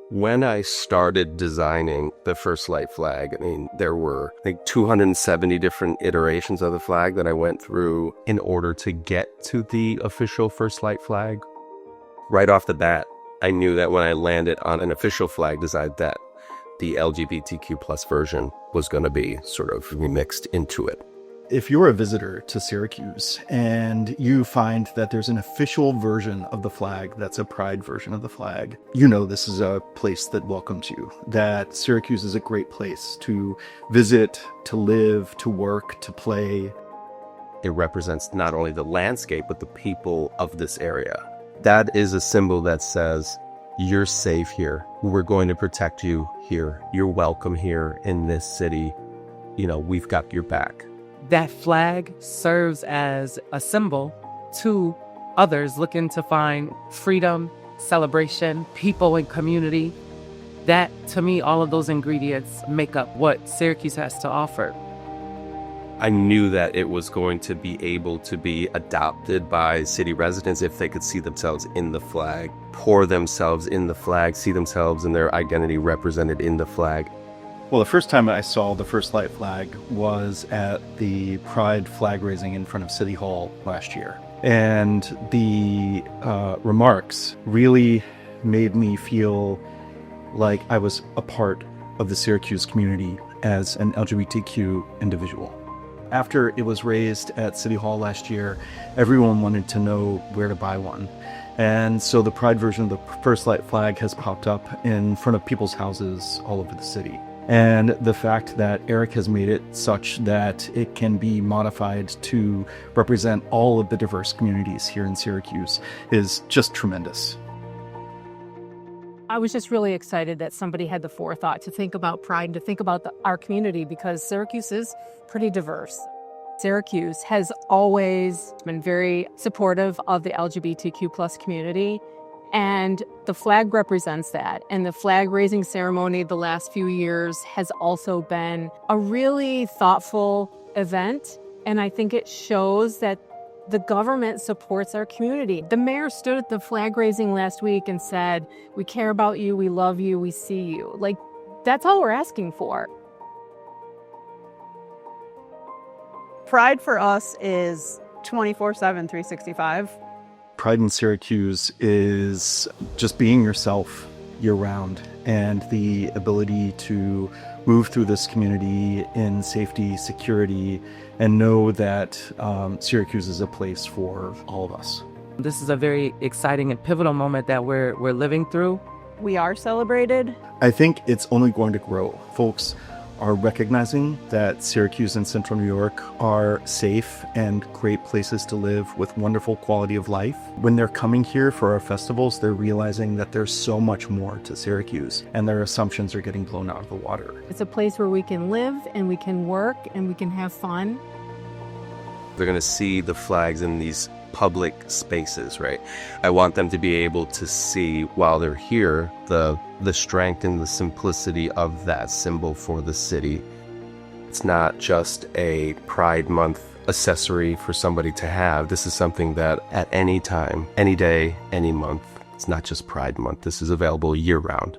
When I started designing the First Light flag, I mean, there were, I think, 270 different iterations of the flag that I went through in order to get to the official First Light flag. Right off the bat, I knew that when I landed on an official flag design that the LGBTQ plus version was going to be sort of remixed into it. If you're a visitor to Syracuse and you find that there's an official version of the flag that's a pride version of the flag, you know this is a place that welcomes you, that Syracuse is a great place to visit, to live, to work, to play. It represents not only the landscape, but the people of this area. That is a symbol that says, you're safe here. We're going to protect you here. You're welcome here in this city. You know, we've got your back. That flag serves as a symbol to others looking to find freedom, celebration, people, and community. That, to me, all of those ingredients make up what Syracuse has to offer. I knew that it was going to be able to be adopted by city residents if they could see themselves in the flag, pour themselves in the flag, see themselves and their identity represented in the flag. Well, the first time I saw the First Light flag was at the Pride flag raising in front of City Hall last year. And the remarks really made me feel like I was a part of the Syracuse community as an LGBTQ individual. After it was raised at City Hall last year, everyone wanted to know where to buy one. And so the Pride version of the First Light flag has popped up in front of people's houses all over the city. And the fact that Eric has made it such that it can be modified to represent all of the diverse communities here in Syracuse is just tremendous. I was just really excited that somebody had the forethought to think about pride and to think about our community, because Syracuse is pretty diverse. Syracuse has always been very supportive of the LGBTQ plus community, and the flag represents that. And the flag raising ceremony the last few years has also been a really thoughtful event, and I think it shows that the government supports our community. The mayor stood at the flag raising last week and said, "We care about you, we love you, we see you." Like, that's all we're asking for. Pride for us is 24/7, 365. Pride in Syracuse is just being yourself year-round, and the ability to move through this community in safety, security, and know that Syracuse is a place for all of us. This is a very exciting and pivotal moment that we're living through. We are celebrated. I think it's only going to grow. Folks are recognizing that Syracuse and Central New York are safe and great places to live with wonderful quality of life. When they're coming here for our festivals, they're realizing that there's so much more to Syracuse, and their assumptions are getting blown out of the water. It's a place where we can live and we can work and we can have fun. They're going to see the flags in these public spaces, right? I want them to be able to see while they're here the strength and the simplicity of that symbol for the city. It's not just a Pride Month accessory for somebody to have. This is something that at any time, any day, any month, it's not just Pride Month. This is available year-round.